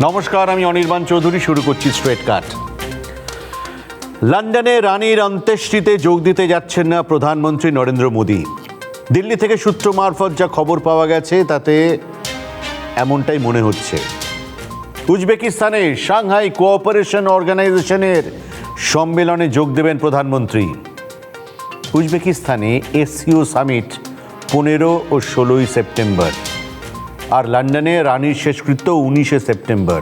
নমস্কার, আমি অনির্বাণ চৌধুরী। শুরু করছি স্ট্রেট কাট। লন্ডনে রানীর অন্ত্যেষ্টিতে যোগ দিতে যাচ্ছেন না প্রধানমন্ত্রী নরেন্দ্র মোদী। দিল্লি থেকে সূত্র মারফত যা খবর পাওয়া গেছে তাতে এমনটাই মনে হচ্ছে। উজবেকিস্তানে সাংহাই কোঅপারেশন অর্গানাইজেশনের সম্মেলনে যোগ দেবেন প্রধানমন্ত্রী। উজবেকিস্তানে এসসিও সামিট 15 ও 16 সেপ্টেম্বর, আর লন্ডনে রানীর শেষকৃত্য 19 সেপ্টেম্বর।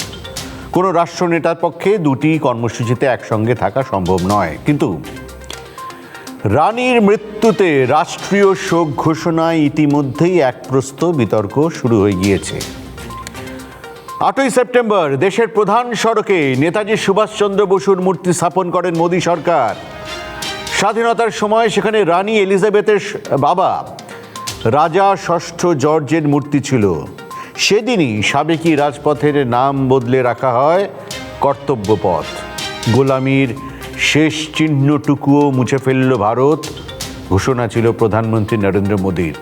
কোনো রাষ্ট্রনেতার পক্ষে দুটি কর্মসূচিতে একসঙ্গে থাকা সম্ভব নয়। কিন্তু রানীর মৃত্যুতে রাষ্ট্রীয় শোক ঘোষণায় ইতিমধ্যেই এক প্রস্থ বিতর্ক শুরু হয়ে গিয়েছে। 8ই সেপ্টেম্বর দেশের প্রধান সড়কে নেতাজি সুভাষচন্দ্র বসুর মূর্তি স্থাপন করেন মোদী সরকার। স্বাধীনতার সময় সেখানে রানী এলিজাবেথের বাবা রাজা ষষ্ঠ জর্জের মূর্তি ছিল। সেদিনই সাবেকি রাজপথের নাম বদলে রাখা হয় কর্তব্য পথ। গোলামির শেষ চিহ্নটুকুও মুছে ফেলল ভারত, ঘোষণা ছিল প্রধানমন্ত্রী নরেন্দ্র মোদীর।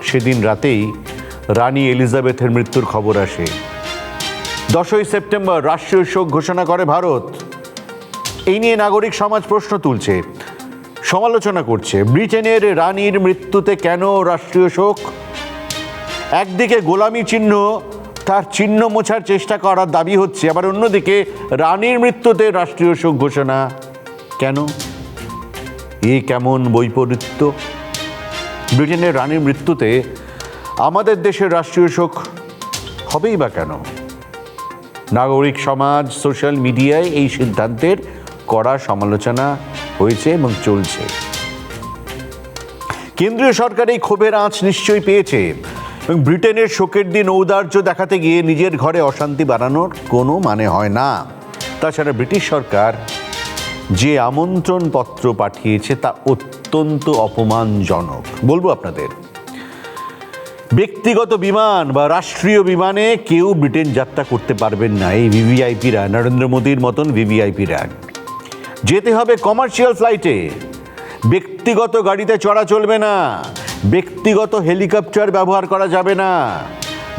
সেদিন রাতেই রানী এলিজাবেথের মৃত্যুর খবর আসে। 10ই সেপ্টেম্বর রাষ্ট্রীয় শোক ঘোষণা করে ভারত। এই নিয়ে নাগরিক সমাজ প্রশ্ন তুলছে, সমালোচনা করছে। ব্রিটেনের রানীর মৃত্যুতে কেন রাষ্ট্রীয় শোক? একদিকে গোলামি চিহ্ন, তার চিহ্ন মোছার চেষ্টা করার দাবি হচ্ছে, আবার অন্যদিকে রানীর মৃত্যুতে রাষ্ট্রীয় শোক ঘোষণা কেন? এ কেমন বৈপরীত্য? ব্রিটেনের রানীর মৃত্যুতে আমাদের দেশের রাষ্ট্রীয় শোক হবেই বা কেন? নাগরিক সমাজ, সোশ্যাল মিডিয়ায় এই সিদ্ধান্তের কড়া সমালোচনা হয়েছে এবং চলছে। কেন্দ্রীয় সরকার এই ক্ষোভের আঁচ নিশ্চয়ই পেয়েছে এবং ব্রিটেনের শোকের দিন ঔদার্য দেখাতে গিয়ে নিজের ঘরে অশান্তি বাড়ানোর কোনো মানে হয় না। তাছাড়া ব্রিটিশ সরকার যে আমন্ত্রণ পত্র পাঠিয়েছে তা অত্যন্ত অপমানজনক। বলবো আপনাদের, ব্যক্তিগত বিমান বা রাষ্ট্রীয় বিমানে কেউ ব্রিটেন যাত্রা করতে পারবেন না এই ভিভিআইপিরা, নরেন্দ্র মোদীর মতন ভিভিআইপিরা। যেতে হবে কমার্শিয়াল ফ্লাইটে। ব্যক্তিগত গাড়িতে চড়া চলবে না, ব্যক্তিগত হেলিকপ্টার ব্যবহার করা যাবে না।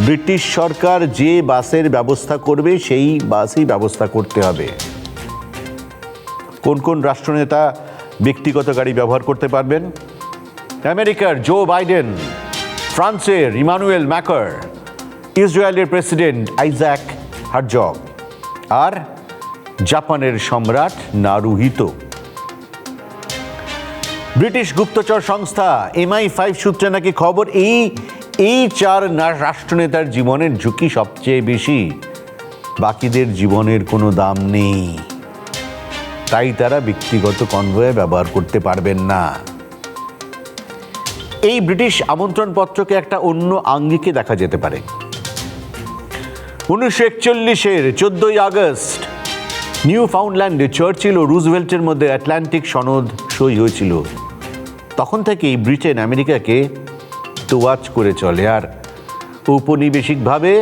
ব্রিটিশ সরকার যে বাসের ব্যবস্থা করবে সেই বাসই ব্যবস্থা করতে হবে। কোন কোন রাষ্ট্রনেতা ব্যক্তিগত গাড়ি ব্যবহার করতে পারবেন? আমেরিকার জো বাইডেন, ফ্রান্সের ইমানুয়েল ম্যাক্রন, ইসরায়েলের প্রেসিডেন্ট আইজাক হারজগ, আর জাপানের সম্রাট নারুহিতো। ব্রিটিশ গুপ্তচর সংস্থা MI5 সূত্রে নাকি খবর, এই চার রাষ্ট্রনেতার জীবনের ঝুঁকি সবচেয়ে বেশি। বাকিদের জীবনের কোনো দাম নেই, তাই তারা ব্যক্তিগত কনভয়ে ব্যবহার করতে পারবেন না। এই ব্রিটিশ আমন্ত্রণপত্রকে একটা অন্য আঙ্গিকে দেখা যেতে পারে। 1941-এর 14ই আগস্ট নিউ ফাউন্ডল্যান্ডে চার্চিল ও রুজভেল্টের মধ্যে আটলান্টিক সনদ সই হয়েছিল। তখন থেকেই ব্রিটেন আমেরিকাকে তোয়াজ করে চলে, আর ঔপনিবেশিকভাবে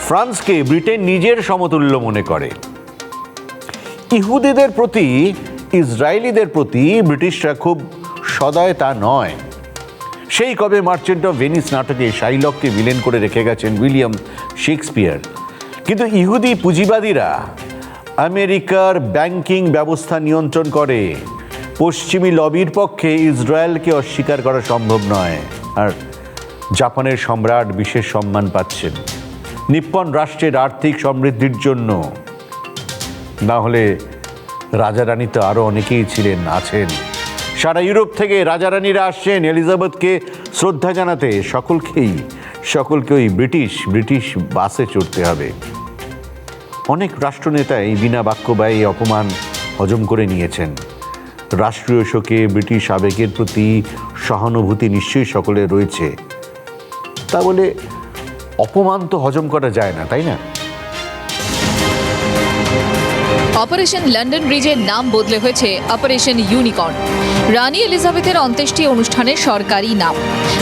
ফ্রান্সকে ব্রিটেন নিজের সমতুল্য মনে করে। ইহুদিদের প্রতি, ইসরায়েলিদের প্রতি ব্রিটিশরা খুব সদয় তা নয়। সেই কবে মার্চেন্ট অফ ভেনিস নাটকে শাইলককে ভিলেন করে রেখে গেছেন উইলিয়াম শেক্সপিয়ার। কিন্তু ইহুদি পুঁজিবাদীরা আমেরিকার ব্যাংকিং ব্যবস্থা নিয়ন্ত্রণ করে। পশ্চিমী লবির পক্ষে ইসরায়েলকে অস্বীকার করা সম্ভব নয়। আর জাপানের সম্রাট বিশেষ সম্মান পাচ্ছেন নিপ্পন রাষ্ট্রের আর্থিক সমৃদ্ধির জন্য। না হলে রাজা রানী তো আরও অনেকেই ছিলেন, আছেন। সারা ইউরোপ থেকে রাজা রানীরা আসছেন এলিজাবেথকে শ্রদ্ধা জানাতে। সকলকেই ব্রিটিশ বাসে চড়তে হবে। অনেক রাষ্ট্রনেতাই বিনা বাক্য ব্যয়ে অপমান হজম করে নিয়েছেন। রাষ্ট্রীয় শোকে ব্রিটিশ আবেগের প্রতি সহানুভূতি নিশ্চয়ই সকলের রয়েছে। তা বলে অপমান তো হজম করা যায় না, তাই না? অপারেশন লন্ডন ব্রিজের নাম বদলে হয়েছে অপারেশন ইউনিকর্ন। রানী এলিজাবেথের অন্ত্যেষ্টি অনুষ্ঠানের সরকারি নাম।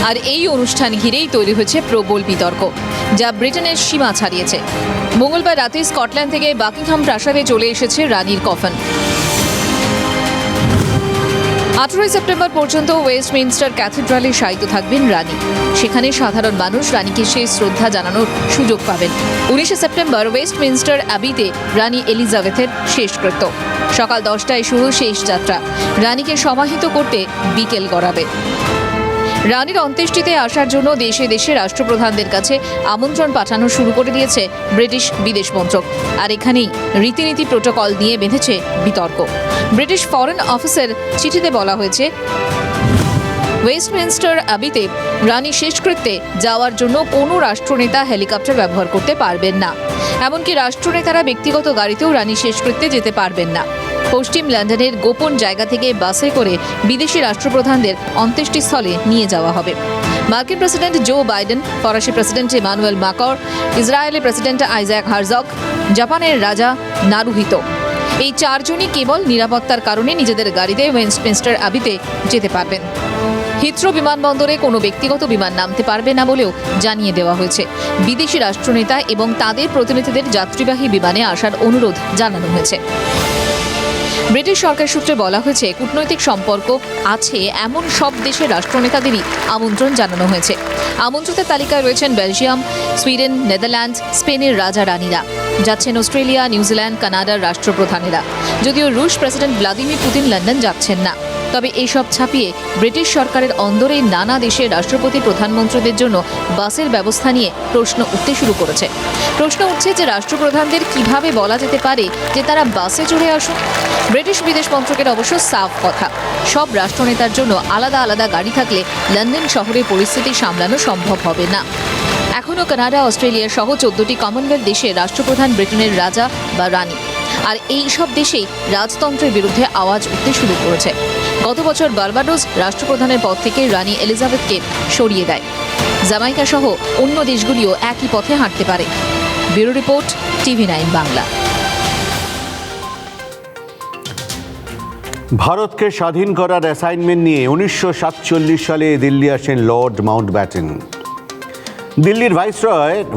আর এই অনুষ্ঠান ঘিরেই তৈরি হয়েছে প্রবল বিতর্ক, যা ব্রিটেনের সীমা ছাড়িয়েছে। মঙ্গলবার রাতে স্কটল্যান্ড থেকে বাকিংহাম প্রাসাদে চলে এসেছে রানীর কফন। 18 সেপ্টেম্বর পর্যন্ত ওয়েস্টমিনস্টার ক্যাথেড্রালে শায়িত থাকবেন রানী। সেখানে সাধারণ মানুষ রানীকে শেষ শ্রদ্ধা জানানোর সুযোগ পাবেন। 19 সেপ্টেম্বর ওয়েস্টমিনস্টার অ্যাবিতে রানী এলিজাবেথের শেষকৃত্য। সকাল 10টায় শুরু শেষ যাত্রা। রানীকে সমাহিত করতে বিকেল গড়াবে। রানীর অন্ত্যেষ্টিতে আসার জন্য দেশে দেশে রাষ্ট্রপ্রধানদের কাছে আমন্ত্রণ পাঠানো শুরু করে দিয়েছে ব্রিটিশ বিদেশ মন্ত্রক। আর এখানেই রীতিনীতি প্রোটোকল নিয়ে বেঁধেছে বিতর্ক। ব্রিটিশ ফরেন অফিসের চিঠিতে বলা হয়েছে, ওয়েস্টমিনস্টার অ্যাবিতে রানী শেষকৃত্যে যাওয়ার জন্য কোনো রাষ্ট্রনেতা হেলিকপ্টার ব্যবহার করতে পারবেন না। এমনকি রাষ্ট্রনেতারা ব্যক্তিগত গাড়িতেও রানী শেষকৃত্যে যেতে পারবেন না। পশ্চিম লন্ডনের গোপন জায়গা থেকে বাসে করে বিদেশি রাষ্ট্রপ্রধানদের অন্ত্যেষ্টিস্থলে নিয়ে যাওয়া হবে। মার্কিন প্রেসিডেন্ট জো বাইডেন, ফরাসি প্রেসিডেন্ট ইমানুয়েল মাকর, ইসরায়েলি প্রেসিডেন্ট আইজ্যাক হারজগ, জাপানের রাজা নারুহিতো, এই চারজনই কেবল নিরাপত্তার কারণে নিজেদের গাড়িতে ওয়েস্টমিনস্টার অ্যাবিতে যেতে পারবেন। হিথ্রো বিমানবন্দরে কোনো ব্যক্তিগত বিমান নামতে পারবে না বলেও জানিয়ে দেওয়া হয়েছে। বিদেশি রাষ্ট্রনেতা এবং তাদের প্রতিনিধিদের যাত্রীবাহী বিমানে আসার অনুরোধ জানানো হয়েছে। ব্রিটিশ সরকার সূত্রে বলা হয়েছে, কূটনৈতিক সম্পর্ক আছে এমন সব দেশের রাষ্ট্রনেতাদেরই আমন্ত্রণ জানানো হয়েছে। আমন্ত্রিতের তালিকায় রয়েছেন বেলজিয়াম, সুইডেন, নেদারল্যান্ডস, স্পেনের রাজা রানীরা। যাচ্ছেন অস্ট্রেলিয়া, নিউজিল্যান্ড, কানাডার রাষ্ট্রপ্রধানেরা। যদিও রুশ প্রেসিডেন্ট ভ্লাদিমির পুতিন লন্ডন যাচ্ছেন না। তবে এইসব ছাপিয়ে ব্রিটিশ সরকারের অন্দরে নানা দেশের রাষ্ট্রপতি প্রধানমন্ত্রীদের জন্য বাসের ব্যবস্থা নিয়ে প্রশ্ন উঠতে শুরু করেছে। প্রশ্ন উঠছে যে রাষ্ট্রপ্রধানদের কিভাবে বলা যেতে পারে যে তারা বাসে চড়ে আসুন। ব্রিটিশ বিদেশ মন্ত্রকের অবশ্য সাফ কথা, সব রাষ্ট্রনেতার জন্য আলাদা আলাদা গাড়ি থাকলে লন্ডন শহরের পরিস্থিতি সামলানো সম্ভব হবে না। এখনও কানাডা, অস্ট্রেলিয়া সহ 14টি কমনওয়েলথ দেশের রাষ্ট্রপ্রধান ব্রিটেনের রাজা বা রানী। আর এই সব দেশেই রাজতন্ত্রের বিরুদ্ধে আওয়াজ উঠতে শুরু করেছে। গত বছর বার্বাডোস রাষ্ট্রপ্রধানের পদ থেকে রানী এলিজাবেথকে সরিয়ে দেয়। জামাইকা সহ অন্য দেশগুলিও একই পথে হাঁটতে পারে। Bureau report, TV9 Bangla. ভারতকে স্বাধীন করার অ্যাসাইনমেন্ট নিয়ে 1947 সালে দিল্লি আসেন লর্ড মাউন্টব্যাটেন। দিল্লির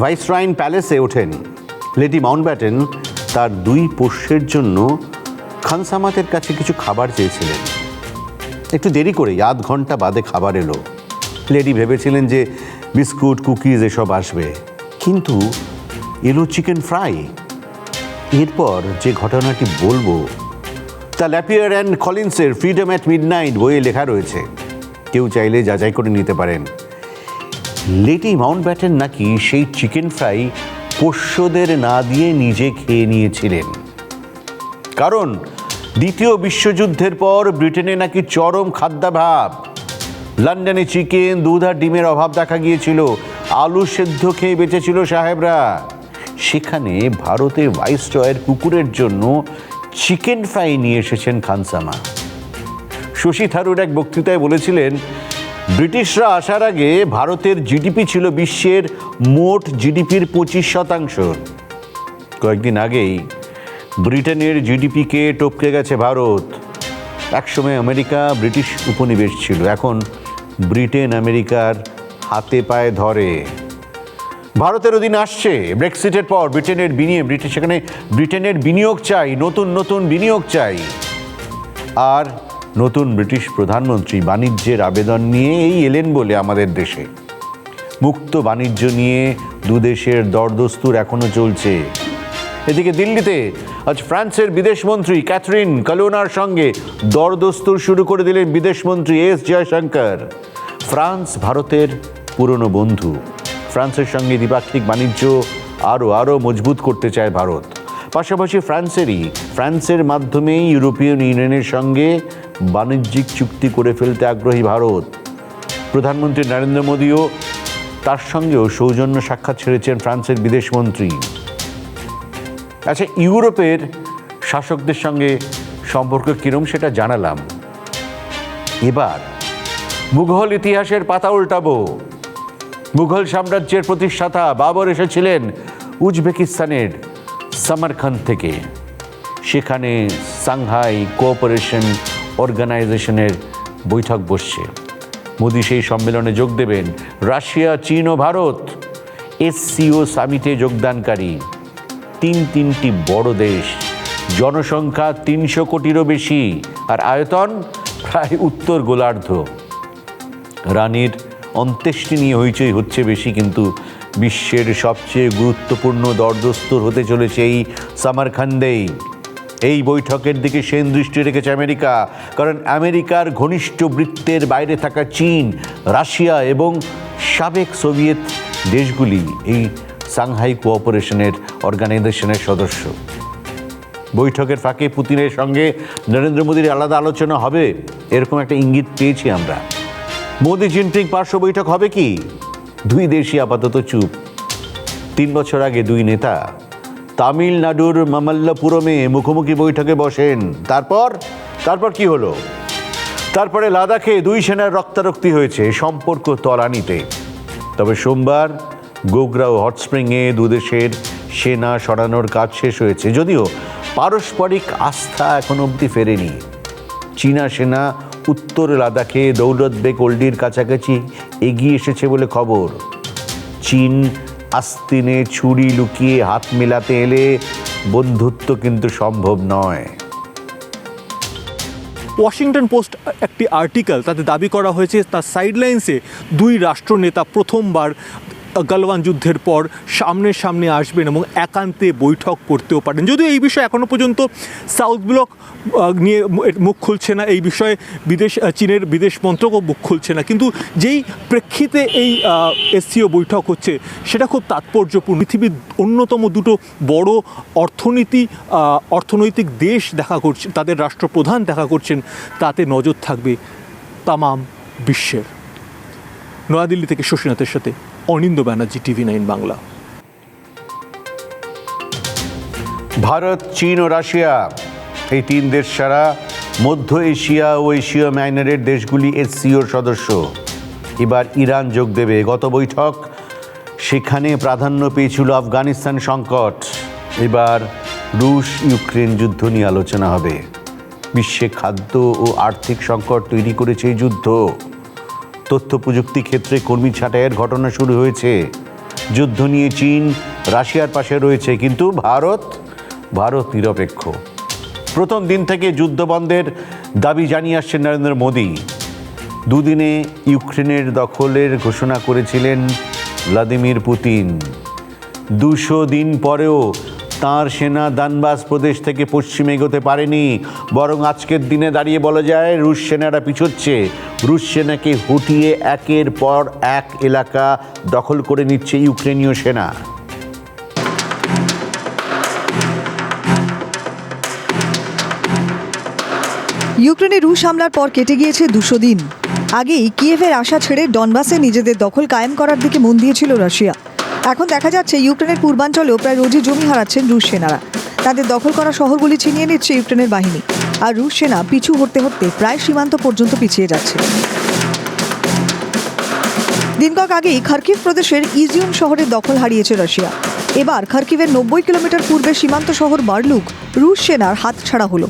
ভাইসরয়েন প্যালেসে ওঠেন। লেডি মাউন্টব্যাটেন তার 2 পোষ্যের জন্য খানসামাতের কাছে কিছু খাবার চেয়েছিলেন। একটু দেরি করে 1/2 ঘন্টা বাদে খাবার এলো। লেডি ভেবেছিলেন যে বিস্কুট, কুকিজ এসব আসবে, কিন্তু এলো চিকেন ফ্রাই। এরপর যে ঘটনাটি বলবো তা ল্যাপিয়ার অ্যান্ড কলিন্সের ফ্রিডম অ্যাট মিডনাইট বইয়ে লেখা রয়েছে। কেউ চাইলে যাচাই করে নিতে পারেন। লেডি মাউন্টব্যাটেন নাকি সেই চিকেন ফ্রাই পোষ্যদের না দিয়ে নিজে খেয়ে নিয়েছিলেন। কারণ দ্বিতীয় বিশ্বযুদ্ধের পর ব্রিটেনে নাকি চরম খাদ্যাভাব। লন্ডনে চিকেন, দুধ আর ডিমের অভাব দেখা গিয়েছিল। আলু সেদ্ধ খেয়ে বেঁচেছিল সাহেবরা। সেখানে ভারতে ভাইসরয়ের কুকুরের জন্য চিকেন ফ্রাই নিয়ে এসেছেন খানসামা। শশী থারুর এক বক্তৃতায় বলেছিলেন, ব্রিটিশরা আসার আগে ভারতের জিডিপি ছিল বিশ্বের মোট জিডিপির 25%। কয়েকদিন আগেই ব্রিটেনের জিডিপিকে টপকে গেছে ভারত। একসময় আমেরিকা ব্রিটিশ উপনিবেশ ছিল, এখন ব্রিটেন আমেরিকার হাতে পায়ে ধরে। ভারতের অধীনে আসছে ব্রেক্সিটের পর ব্রিটেনের বিনিয়োগ চাই, নতুন বিনিয়োগ চাই। আর নতুন ব্রিটিশ প্রধানমন্ত্রী বাণিজ্যের আবেদন নিয়ে এলেন বলে আমাদের দেশে। মুক্ত বাণিজ্য নিয়ে 2 দেশের দরদস্তুর এখনো চলছে। এদিকে দিল্লিতে আজ ফ্রান্সের বিদেশমন্ত্রী ক্যাথরিন কলোনার সঙ্গে দরদস্তুর শুরু করে দিলেন বিদেশমন্ত্রী এস জয়শঙ্কর। ফ্রান্স ভারতের পুরনো বন্ধু। ফ্রান্সের সঙ্গে দ্বিপাক্ষিক বাণিজ্য আরও মজবুত করতে চায় ভারত। পাশাপাশি ফ্রান্সের মাধ্যমেই ইউরোপিয়ান ইউনিয়নের সঙ্গে বাণিজ্যিক চুক্তি করে ফেলতে আগ্রহী ভারত। প্রধানমন্ত্রী নরেন্দ্র মোদীও তার সঙ্গেও সৌজন্য সাক্ষাৎ ছেড়েছেন ফ্রান্সের বিদেশমন্ত্রী। আচ্ছা, ইউরোপের শাসকদের সঙ্গে সম্পর্ক কিরম সেটা জানালাম। এবার মুঘল ইতিহাসের পাতা উল্টাবো। মুঘল সাম্রাজ্যের প্রতিষ্ঠাতা বাবর এসেছিলেন উজবেকিস্তানের সামারকান্দ থেকে। সেখানে সাংহাই কোঅপারেশন অর্গানাইজেশনের বৈঠক বসছে। মোদি সেই সম্মেলনে যোগ দেবেন। রাশিয়া, চীন ও ভারত SCO সামিটে যোগদানকারী। 3টি বড় দেশ, জনসংখ্যা 300 কোটিরও বেশি, আর আয়তন প্রায় উত্তর গোলার্ধ। রানীর অন্ত্যেষ্টি নিয়ে হইচই হচ্ছে বেশি, কিন্তু বিশ্বের সবচেয়ে গুরুত্বপূর্ণ দরদস্তুর হতে চলেছে এই সামারখান্দেই। এই বৈঠকের দিকে সেন দৃষ্টি রেখেছে আমেরিকা, কারণ আমেরিকার ঘনিষ্ঠ বৃত্তের বাইরে থাকা চীন, রাশিয়া এবং সাবেক সোভিয়েত দেশগুলি এই সাংহাই কোঅপারেশনের অর্গানাইজেশনের সদস্য। বৈঠকের ফাঁকে পুতিনের সঙ্গে নরেন্দ্র মোদীর আলাদা আলোচনা হবে, এরকম একটা ইঙ্গিত পেয়েছি আমরা। মোদি জিনপিং পার্শ্ব বৈঠক হবে কি? দুই দেশই আপাতত চুপ। 3 বছর আগে দুই নেতা তামিলনাড়ুর মামাল্লাপুরমে মুখোমুখি বৈঠকে বসেন। তারপর কি হলো? তারপরে লাদাখে দুই সেনার রক্তারক্তি হয়েছে সম্পর্ক তলানিতে। তবে সোমবার গোগরা ও হটস্প্রিংয়ে দুদেশের সেনা সরানোর কাজ শেষ হয়েছে, যদিও পারস্পরিক আস্থা এখন অবধি ফেরেনি। চীনা সেনা উত্তর লাদাখে দৌলত বেগ ওল্ডির কাছাকাছি এগিয়ে এসেছে বলে খবর। চীন আস্তিনে ছুরি লুকিয়ে হাত মেলাতে এলে বন্ধুত্ব কিন্তু সম্ভব নয়। ওয়াশিংটন পোস্ট একটি আর্টিকেল, তাতে দাবি করা হয়েছে তার সাইডলাইন্সে দুই রাষ্ট্রনেতা প্রথমবার গালওয়ান যুদ্ধের পর সামনে আসবেন এবং একান্তে বৈঠক করতেও পারেন। যদিও এই বিষয়ে এখনও পর্যন্ত সাউথ ব্লক নিয়ে মুখ খুলছে না, এই বিষয়ে চীনের বিদেশ মন্ত্রকও মুখ খুলছে না, কিন্তু যেই প্রেক্ষিতে এই এসসিও বৈঠক হচ্ছে সেটা খুব তাৎপর্যপূর্ণ। পৃথিবীর অন্যতম দুটো বড় অর্থনৈতিক দেশ দেখা করছে, তাদের রাষ্ট্রপ্রধান দেখা করছেন, তাতে নজর থাকবে তামাম বিশ্বের। নয়াদিল্লি থেকে শশীনাথের সাথে অনিন্দ ব্যানার্জি, TV9 বাংলা। ভারত, চীন ও রাশিয়া, এই 3 দেশ ছাড়া মধ্য এশিয়া ও এশীয় মাইনরের দেশগুলি এসসিওর সদস্য। এবার ইরান যোগ দেবে। গত বৈঠক সেখানে প্রাধান্য পেয়েছিল আফগানিস্তান সংকট। এবার রুশ ইউক্রেন যুদ্ধ নিয়ে আলোচনা হবে। বিশ্বে খাদ্য ও আর্থিক সংকট তৈরি করেছে এই যুদ্ধ। তথ্য প্রযুক্তি ক্ষেত্রে কর্মী ছাঁটাইয়ের ঘটনা শুরু হয়েছে। যুদ্ধ নিয়ে চীন রাশিয়ার পাশে রয়েছে, কিন্তু ভারত নিরপেক্ষ। প্রথম দিন থেকে যুদ্ধ বন্ধের দাবি জানিয়ে আসছেন নরেন্দ্র মোদী। দুদিনে ইউক্রেনের দখলের ঘোষণা করেছিলেন ভ্লাদিমির পুতিন। 200 দিন পরেও তাঁর সেনা দানবাস প্রদেশ থেকে পশ্চিমে এগোতে পারেনি, বরং আজকের দিনে দাঁড়িয়ে বলা যায় রুশ সেনারা পিছোচ্ছে। রুশ সেনাকে হটিয়ে একের পর এক এলাকা দখল করে নিচ্ছে ইউক্রেনীয় সেনা। ইউক্রেনে রুশ হামলার পর কেটে গিয়েছে 200 দিন। আগেই কিয়েভের আশা ছেড়ে ডনবাসে নিজেদের দখল কায়েম করার দিকে মন দিয়েছিল রাশিয়া। এখন দেখা যাচ্ছে ইউক্রেনের পূর্বাঞ্চলেও প্রায় রোজই জমি হারাচ্ছেন রুশ সেনারা। তাদের দখল করা শহরগুলি ছিনিয়ে নিচ্ছে ইউক্রেনের বাহিনী, আর রুশ সেনা পিছু হটতে হটতে প্রায় সীমান্ত পর্যন্ত পিছিয়ে যাচ্ছে। দিনকক আগেই খার্কিভ প্রদেশের ইজিউম শহরের দখল হারিয়েছে রাশিয়া। এবার খার্কিভের 90 কিলোমিটার পূর্বে সীমান্ত শহর বার্লুক রুশ সেনার হাত ছাড়া হলো।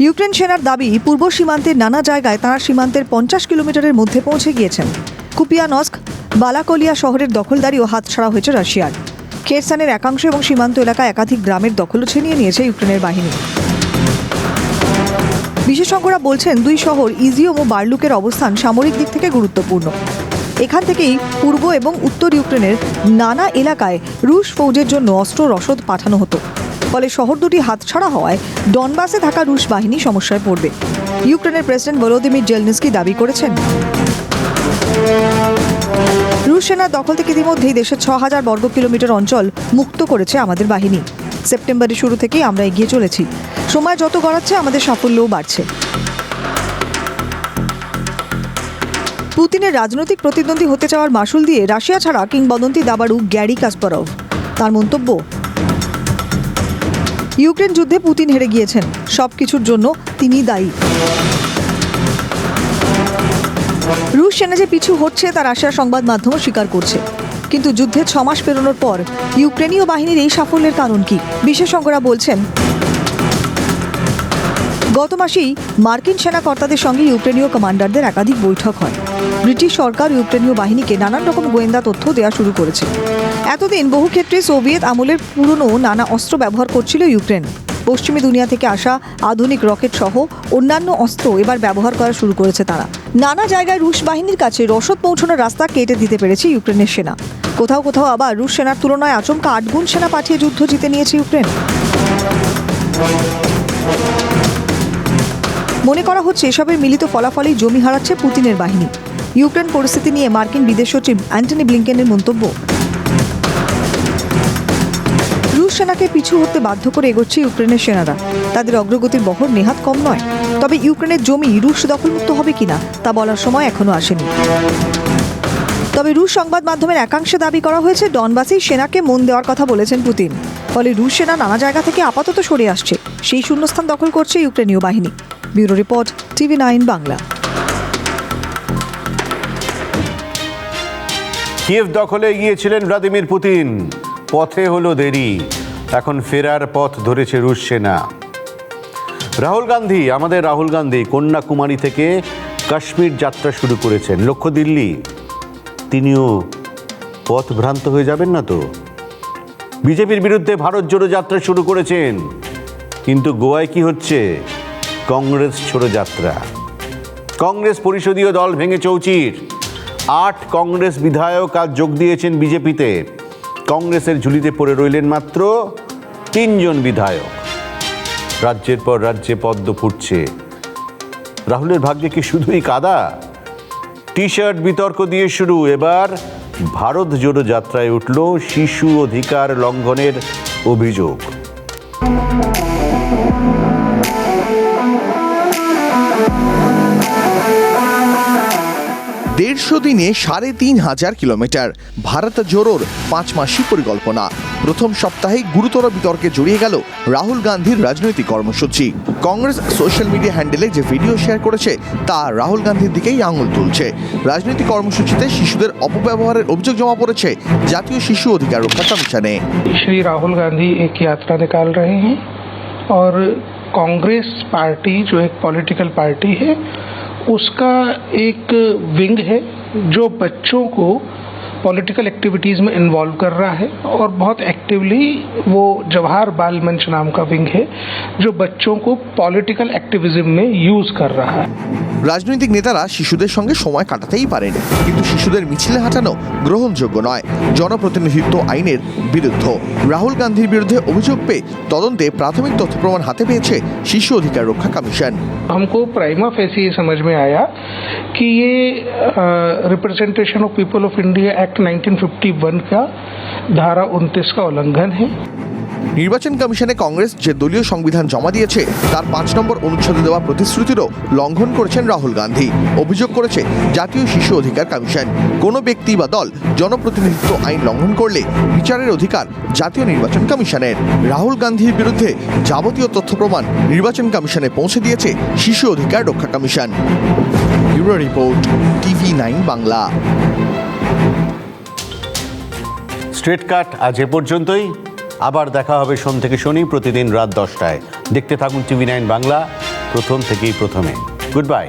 ইউক্রেন সেনার দাবি, পূর্ব সীমান্তের নানা জায়গায় তাঁরা সীমান্তের 50 কিলোমিটারের মধ্যে পৌঁছে গিয়েছেন। কুপিয়ানস্ক, বালাকলিয়া শহরের দখলদারিও হাতছাড়া হয়েছে রাশিয়ার। খেরসানের একাংশ এবং সীমান্ত এলাকায় একাধিক গ্রামের দখলও ছিনিয়ে নিয়েছে ইউক্রেনের বাহিনী। বিশেষজ্ঞরা বলছেন দুই শহর ইজিউম ও বার্লুকের অবস্থান সামরিক দিক থেকে গুরুত্বপূর্ণ। এখান থেকেই পূর্ব এবং উত্তর ইউক্রেনের নানা এলাকায় রুশ ফৌজের জন্য অস্ত্র রসদ পাঠানো হতো। ফলে শহর দুটি হাতছাড়া হওয়ায় ডনবাসে থাকা রুশ বাহিনী সমস্যায় পড়বে। ইউক্রেনের প্রেসিডেন্ট ভলোদিমির জেলনেস্কি দাবি করেছেন, রুশ সেনার দখল থেকে ইতিমধ্যেই দেশের 6000 বর্গ কিলোমিটার অঞ্চল মুক্ত করেছে আমাদের বাহিনী। সেপ্টেম্বরের শুরু থেকেই আমরা এগিয়ে চলেছি। সময় যত গড়াচ্ছে আমাদের সাফল্যও বাড়ছে। পুতিনের রাজনৈতিক প্রতিদ্বন্দ্বী হতে চাওয়ার মাসুল দিয়ে রাশিয়া ছাড়া কিংবদন্তি দাবাড়ু গ্যারি কাসপারভ। তার মন্তব্য, ইউক্রেন যুদ্ধে পুতিন হেরে গিয়েছেন, সবকিছুর জন্য তিনি দায়ী। রুশ সেনা যে পিছু হচ্ছে তা রাশিয়ার সংবাদ মাধ্যমও স্বীকার করছে। কিন্তু যুদ্ধের 6 মাস পেরোনোর পর ইউক্রেনীয় বাহিনীর এই সাফল্যের কারণ কি? বিশেষজ্ঞরা বলছেন, গত মাসেই মার্কিন সেনা কর্তাদের সঙ্গে ইউক্রেনীয় কমান্ডারদের একাধিক বৈঠক হয়। ব্রিটিশ সরকার ইউক্রেনীয় বাহিনীকে নানান রকম গোয়েন্দা তথ্য দেওয়া শুরু করেছে। এতদিন বহু ক্ষেত্রে সোভিয়েত আমলের পুরনো নানা অস্ত্র ব্যবহার করছিল ইউক্রেন। পশ্চিমী দুনিয়া থেকে আসা আধুনিক রকেট সহ অন্যান্য অস্ত্র এবার ব্যবহার করা শুরু করেছে তারা। নানা জায়গায় রুশ বাহিনীর কাছে রসদ পৌঁছানোর রাস্তা কেটে দিতে পেরেছে ইউক্রেনের সেনা। কোথাও কোথাও আবার রুশ সেনার তুলনায় আচমকা 8 গুণ সেনা পাঠিয়ে যুদ্ধ জিতে নিয়েছে ইউক্রেন। মনে করা হচ্ছে এসবের মিলিত ফলাফলেই জমি হারাচ্ছে পুতিনের বাহিনী। ইউক্রেন পরিস্থিতি নিয়ে মার্কিন বিদেশ সচিব অ্যান্টনি ব্লিংকেনের মন্তব্য, রুশ সেনাকে পিছু হতে বাধ্য করে এগোচ্ছে ইউক্রেনের সেনারা। তাদের অগ্রগতির বহর নেহাত কম নয়। তবে ইউক্রেনের জমি রুশ দখলমুক্ত হবে কিনা তা বলার সময় এখনো আসেনি। তবে রুশ সংবাদ মাধ্যমের একাংশে দাবি করা হয়েছে ডনবাসেই সেনাকে মন দেওয়ার কথা বলেছেন পুতিন। ফলে রুশ সেনা নানা জায়গা থেকে আপাতত সরে আসছে, সেই শূন্যস্থান দখল করছে ইউক্রেনীয় বাহিনী। Bureau report, TV9 Bangla. Kyiv দখলে গিয়েছিলেন ভ্লাদিমির পুতিন, পথে হলো দেরি, এখন ফেরার পথ ধরেছে রুশ সেনা। রাহুল গান্ধী, আমাদের রাহুল গান্ধী কন্যাকুমারী থেকে কাশ্মীর যাত্রা শুরু করেছেন, লক্ষ্য দিল্লি। তিনিও পথ ভ্রান্ত হয়ে যাবেন না তো? বিজেপির বিরুদ্ধে ভারত জোড়ো যাত্রা শুরু করেছেন, কিন্তু গোয়ায় কি হচ্ছে? কংগ্রেস ছোড়ো যাত্রা। কংগ্রেস পরিষদীয় দল ভেঙে চৌচির। 8 কংগ্রেস বিধায়ক আজ যোগ দিয়েছেন বিজেপিতে। কংগ্রেসের ঝুলিতে পড়ে রইলেন মাত্র 3 জন বিধায়ক। রাজ্যের পর রাজ্যে পদ্ম ফুটছে। রাহুলের ভাগ্যে কি শুধুই কাদা? টি শার্ট বিতর্ক দিয়ে শুরু, এবার ভারত জোড়ো যাত্রায় উঠল শিশু অধিকার লঙ্ঘনের অভিযোগ। 150 দিনে 3500 কিলোমিটার ভারত জোড়োর 5 মাসি পরিকল্পনা। প্রথম সপ্তাহে গুরুতর বিতর্কে জড়িয়ে গেল রাহুল গান্ধীর রাজনৈতিক কর্মসূচি। কংগ্রেস সোশ্যাল মিডিয়া হ্যান্ডেলে যে ভিডিও শেয়ার করেছে তা রাহুল গান্ধীর দিকেই আঙুল তুলছে। রাজনৈতিক কর্মসূচিতে শিশুদের অপব্যবহারের অভিযোগ জমা পড়েছে জাতীয় শিশু অধিকার রক্ষা কমিশনে। श्री राहुल गांधी एक यात्रा निकाल रहे हैं और कांग्रेस पार्टी जो एक पॉलिटिकल पार्टी है उसका एक विंग है जो बच्चों को पॉलिटिकल एक्टिविटीज़ में इन्वॉल्व कर रहा है और बहुत एक्टिवली वो जवाहर बाल मंच नाम का विंग है जो बच्चों को पॉलिटिकल एक्टिविज्म में यूज़ कर रहा है। রাজনৈতিক নেতারা শিশুদের সঙ্গে সময় কাটাতেই পারেন, কিন্তু শিশুদের মিছিলে হাঁটানো গ্রহণযোগ্য নয়, জনপ্রতিনিধিত্ব আইনের বিরুদ্ধ। রাহুল গান্ধীর বিরুদ্ধে অভিযোগ পেয়ে তদন্তে প্রাথমিক তথ্য প্রমাণ হাতে পেয়েছে শিশু অধিকার রক্ষা কমিশন। हमको प्राइमा फेसी ये समझ में आया कि ये representation of people of India act 1951 का धारा 29 का उल्लंघन है। নির্বাচন কমিশনে কংগ্রেস যে দলীয় সংবিধান জমা দিয়েছে তার 5 নম্বর অনুচ্ছেদে দেওয়া প্রতিশ্রুতিরও লঙ্ঘন করেছেন রাহুল গান্ধী। অভিযোগ করেছে জাতীয় শিশু অধিকার কমিশন। কোনো ব্যক্তি বা দল জনপ্রতিনিধিত্ব আইন লঙ্ঘন করলে বিচারের অধিকার জাতীয় নির্বাচন কমিশনের। রাহুল গান্ধীর বিরুদ্ধে যাবতীয় তথ্য প্রমাণ নির্বাচন কমিশনে পৌঁছে দিয়েছে শিশু অধিকার রক্ষা commission. Bureau report, TV9 Bangla. Straight কাট আজ এ পর্যন্তই। আবার দেখা হবে সোম থেকে শনি প্রতিদিন রাত 10টায়। দেখতে থাকুন TV9 বাংলা, প্রথম থেকেই প্রথমে। Good bye.